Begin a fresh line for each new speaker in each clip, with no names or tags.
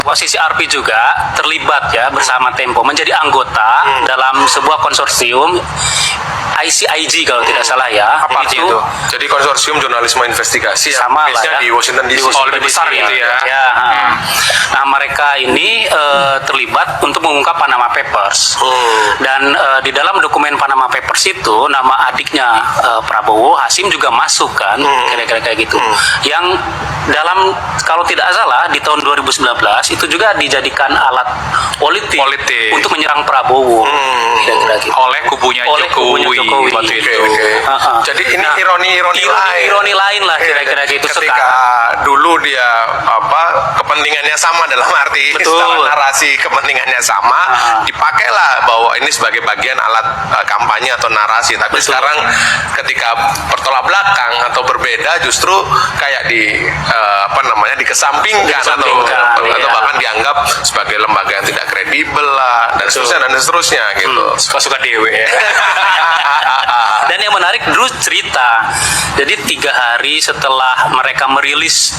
Posisi RP juga terlibat ya bersama Tempo menjadi anggota dalam sebuah konsorsium ICIG kalau tidak salah ya.
Apa artinya itu? Jadi konsorsium jurnalisme investigasi
sama lah ya.
di Washington DC.
Di
Lebih besar gitu ya.
Ya. Nah mereka ini terlibat untuk mengungkap Panama Papers. Dan di dalam dokumen Panama Papers itu nama adiknya Prabowo Hasim juga masuk kan, kira-kira kayak gitu. Yang dalam kalau tidak salah di tahun 2019 itu juga dijadikan alat politik. Untuk menyerang Prabowo. Kira-kira gitu.
Oleh kubunya Jokowi. Waktu itu. Jadi ini
ironi lain lah kira-kira gitu.
Ketika dulu dia kepentingannya sama dalam arti narasi kepentingannya sama, dipakailah bahwa ini sebagai bagian alat kampanye atau narasi. Tapi sekarang ketika bertolak belakang atau berbeda, justru kayak dikesampingkan atau bahkan dianggap sebagai lembaga yang tidak kredibel lah dan seterusnya gitu.
Suka-suka dewe ya.
Dan yang menarik Drew cerita, jadi 3 hari setelah mereka merilis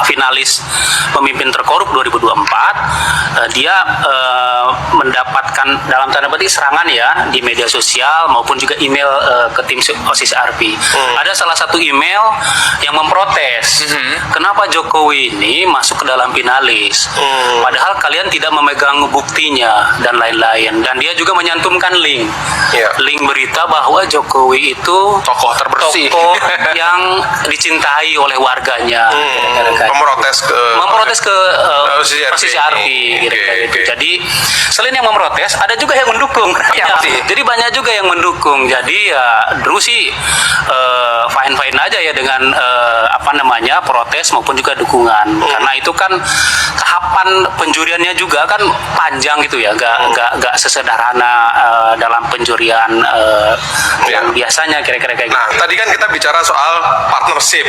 finalis pemimpin terkorup 2024, dia mendapatkan dalam tanda petik serangan ya di media sosial maupun juga email ke tim OSIS RP. Ada salah satu email yang memprotes, kenapa Jokowi ini masuk ke dalam finalis, padahal kalian tidak memegang buktinya dan lain-lain. Dan dia juga menyantumkan link berita bahwa Jokowi itu
tokoh terbersih,
tokoh yang dicintai oleh warganya. Memprotes ke posisi RP gitu. Jadi selain yang memprotes, ada juga yang mendukung. Jadi banyak juga yang mendukung. Jadi ya Drew sih fine aja ya dengan protes maupun juga dukungan. Karena itu kan tahapan penjuriannya juga kan panjang gitu ya, gak sesederhana dalam penjurian yang biasanya kira-kira kayak gitu.
Nah, tadi kan kita bicara soal partnership,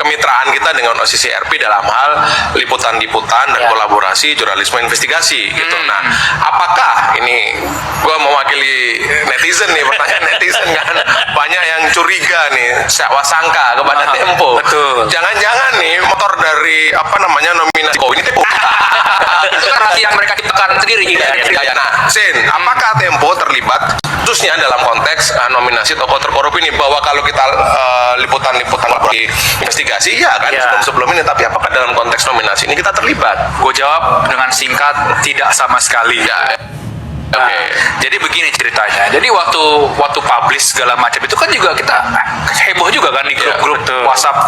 kemitraan kita dengan OSIS RP dalam hal liputan-liputan dan kolaborasi jurnalisme investigasi gitu. Nah, apakah ini gua mewakili netizen nih, pertanyaan netizen kan banyak yang curiga nih, sangka kepada Tempo.
Betul.
Jangan-jangan nih motor dari nominasi ini Tempo.
Itu kan rahasia yang mereka ciptakan sendiri.
Nah, Sin, apakah Tempo terlibat khususnya dalam konteks nominasi tokoh terkorup ini, bahwa kalau kita liputan-liputan di investigasi sebelum ini, tapi apakah dalam konteks nominasi ini kita terlibat?
Gue jawab dengan singkat, tidak sama sekali. Jadi begini ceritanya. Jadi waktu publish segala macam itu kan juga kita heboh juga kan di grup-grup WhatsApp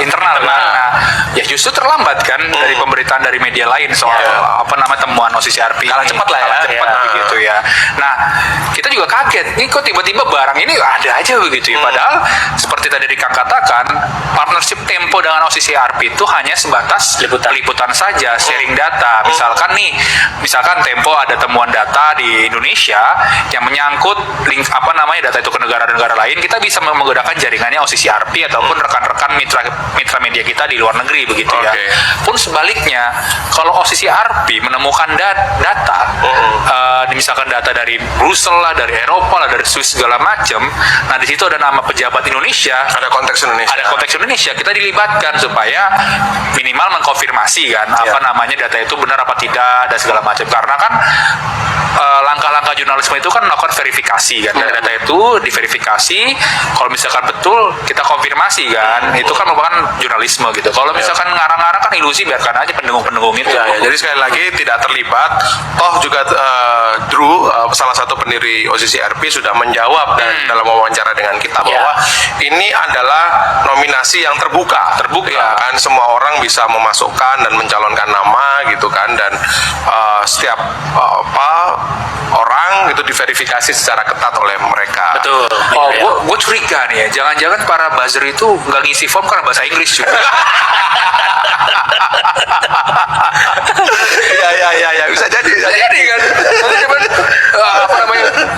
internal kan. Nah, ya justru terlambat kan dari pemberitaan dari media lain soal temuan OSIS RP.
Kalah cepat lah ya.
Begitu ya. Nah, kita juga kaget. Nih kok tiba-tiba barang ini ada aja begitu ya. Padahal seperti tadi Kang katakan, partnership Tempo dengan OSIS RP itu hanya sebatas liputan saja, sharing data. Misalkan Tempo ada temuan data di Indonesia yang menyangkut link data itu ke negara-negara lain, kita bisa menggunakan jaringannya OSIS RP ataupun rekan-rekan mitra media kita di luar negeri begitu ya. Pun sebaliknya, kalau OSIS RP menemukan data, misalkan data dari Brussels lah, dari Eropa lah, dari Swiss segala macam, nah di situ ada nama pejabat Indonesia,
ada konteks Indonesia,
kita dilibatkan supaya minimal mengkonfirmasi kan data itu benar apa tidak dan segala macam. Karena kan langkah-langkah jurnalisme itu kan melakukan verifikasi kan, data itu diverifikasi, kalau misalkan betul kita konfirmasi kan, itu kan merupakan jurnalisme gitu. Kalau misalkan ngarang-ngarang kan ilusi, biarkan aja pendengung-pendengung itu.
Jadi sekali lagi tidak terlibat. Toh juga Drew, salah satu pendiri OSIS RP, sudah menjawab dalam wawancara dengan kita bahwa ini adalah nominasi yang terbuka kan, semua orang bisa memasukkan dan mencalonkan nama gitu kan, dan setiap orang itu diverifikasi secara ketat oleh mereka.
Betul.
Gue curiga nih ya, jangan-jangan para buzzer itu nggak ngisi form karena bahasa Inggris juga.
Ya, bisa jadi
kan.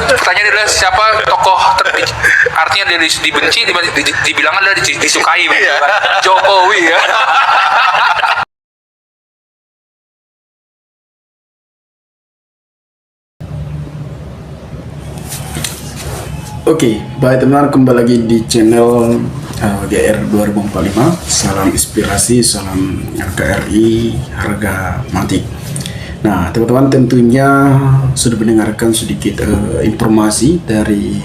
Pertanyaan adalah siapa tokoh artinya dia dibenci, dibilang adalah disukai, Jokowi ya.
Oke, baik teman-teman, kembali lagi di channel GR 2045. Salam inspirasi, salam RKRI, harga mati. Nah, teman-teman tentunya sudah mendengarkan sedikit informasi dari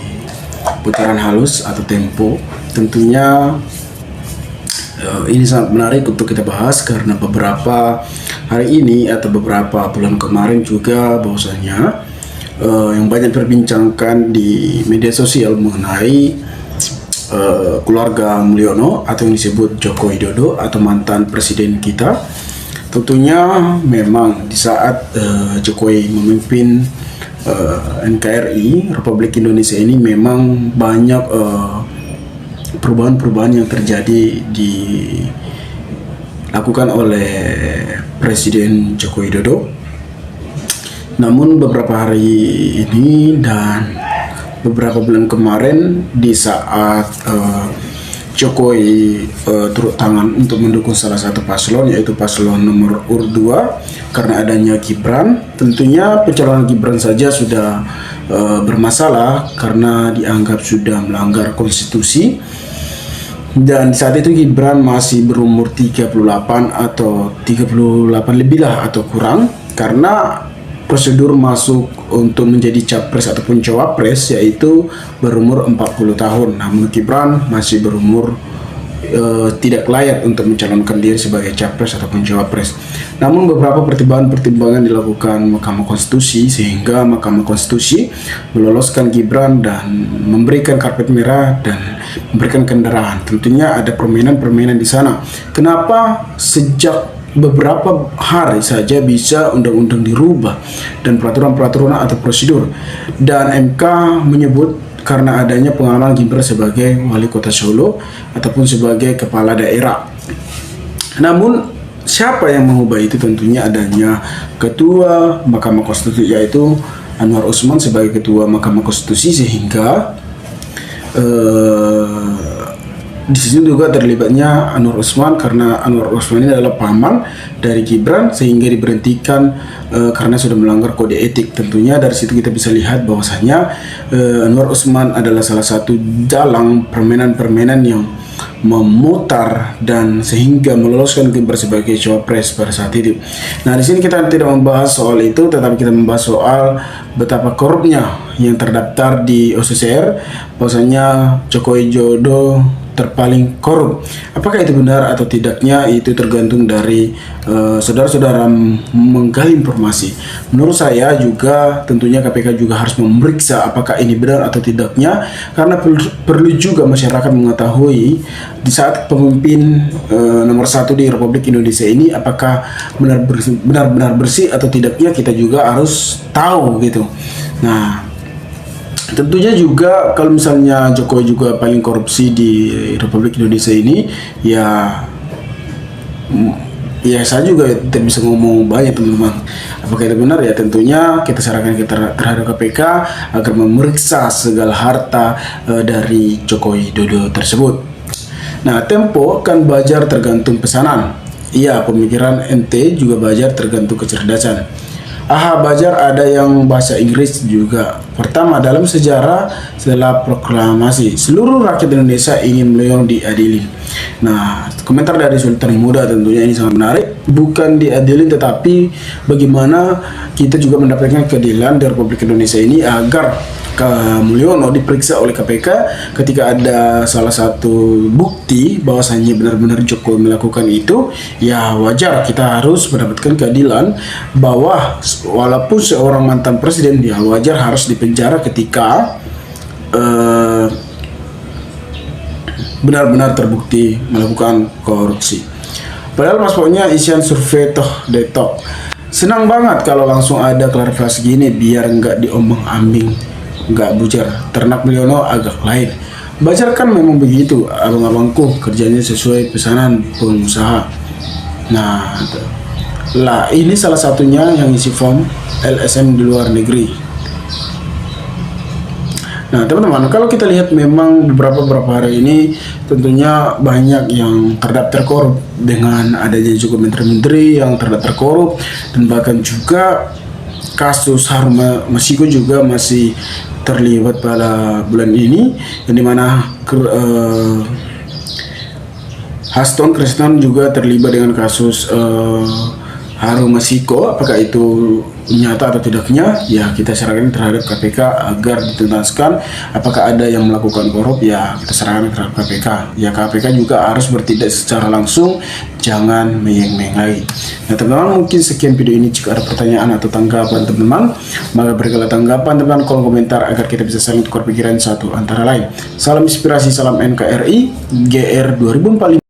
putaran halus atau Tempo. Tentunya ini sangat menarik untuk kita bahas karena beberapa hari ini atau beberapa bulan kemarin juga bahwasanya yang banyak diperbincangkan di media sosial mengenai keluarga Mulyono atau yang disebut Joko Widodo atau mantan presiden kita. Tentunya memang di saat Jokowi memimpin NKRI Republik Indonesia ini memang banyak perubahan-perubahan yang terjadi dilakukan oleh Presiden Joko Widodo. Namun beberapa hari ini dan beberapa bulan kemarin di saat Jokowi turut tangan untuk mendukung salah satu paslon, yaitu paslon nomor urut 2 karena adanya Gibran. Tentunya pencalonan Gibran saja sudah bermasalah karena dianggap sudah melanggar konstitusi. Dan saat itu Gibran masih berumur 38 atau 38 lebih lah atau kurang, karena prosedur masuk untuk menjadi capres ataupun cawapres yaitu berumur 40 tahun. Namun Gibran masih berumur tidak layak untuk mencalonkan diri sebagai capres ataupun cawapres. Namun beberapa pertimbangan-pertimbangan dilakukan Mahkamah Konstitusi sehingga Mahkamah Konstitusi meloloskan Gibran dan memberikan karpet merah dan memberikan kendaraan. Tentunya ada permainan-permainan di sana. Kenapa sejak beberapa hari saja bisa undang-undang dirubah dan peraturan-peraturan atau prosedur, dan MK menyebut karena adanya pengalaman Gibran sebagai wali kota Solo ataupun sebagai kepala daerah. Namun siapa yang mengubah itu? Tentunya adanya ketua Mahkamah Konstitusi yaitu Anwar Usman sebagai ketua Mahkamah Konstitusi, sehingga di sini juga terlibatnya Anwar Usman karena Anwar Usman ini adalah paman dari Gibran sehingga diberhentikan karena sudah melanggar kode etik. Tentunya dari situ kita bisa lihat bahwasanya Anwar Usman adalah salah satu dalang permainan-permainan yang memutar dan sehingga meloloskan Gibran sebagai cawapres pada saat itu. Nah, di sini kita tidak membahas soal itu, tetapi kita membahas soal betapa korupnya yang terdaftar di OCCR, bahwasanya Joko Widodo terpaling korup. Apakah itu benar atau tidaknya itu tergantung dari saudara-saudara menggali informasi. Menurut saya juga tentunya KPK juga harus memeriksa apakah ini benar atau tidaknya, karena perlu juga masyarakat mengetahui di saat pemimpin nomor 1 di Republik Indonesia ini apakah benar-benar bersih atau tidaknya, kita juga harus tahu gitu. Nah, tentunya juga kalau misalnya Jokowi juga paling korupsi di Republik Indonesia ini, ya saya juga tidak bisa ngomong banyak teman-teman. Apakah itu benar? Ya tentunya kita sarankan terhadap KPK agar memeriksa segala harta dari Jokowi Widodo tersebut. Nah, Tempo kan belajar tergantung pesanan. Iya, pemikiran ente juga belajar tergantung kecerdasan. Belajar ada yang bahasa Inggris juga. Pertama, dalam sejarah setelah proklamasi seluruh rakyat Indonesia ingin Mulyono diadili. Nah, komentar dari Sultan Muda tentunya ini sangat menarik. Bukan diadili tetapi bagaimana kita juga mendapatkan keadilan di Republik Indonesia ini agar Mulyono diperiksa oleh KPK ketika ada salah satu bukti bahwasanya benar-benar Jokowi melakukan itu. Ya wajar kita harus mendapatkan keadilan bahwa walaupun seorang mantan presiden, ya wajar harus dipenjara ketika benar-benar terbukti melakukan korupsi. Padahal paspornya isian survei detok. Senang banget kalau langsung ada klarifikasi gini biar nggak diombang-ambing, nggak bujar. Ternak Mulyono agak lain. Belajar kan memang begitu, abang-abangku kerjanya sesuai pesanan pengusaha. Nah, lah ini salah satunya yang isi form LSM di luar negeri. Nah teman-teman, kalau kita lihat memang beberapa hari ini tentunya banyak yang terdaftar korup dengan adanya juga menteri-menteri yang terdaftar korup, dan bahkan juga kasus Harun Masiku juga masih terlibat pada bulan ini, yang dimana Haston Krisnan juga terlibat dengan kasus Harun Masiku. Apakah itu nyata atau tidaknya, ya kita serahkan terhadap KPK agar dituntaskan. Apakah ada yang melakukan korup, ya kita serahkan terhadap KPK. Ya KPK juga harus bertindak secara langsung, jangan meyeng-meyeng lagi. Nah teman-teman, mungkin sekian video ini. Jika ada pertanyaan atau tanggapan teman-teman, maka berikanlah tanggapan teman-teman kolom komentar agar kita bisa saling tukar pikiran satu antara lain. Salam inspirasi, salam NKRI, GR 2045.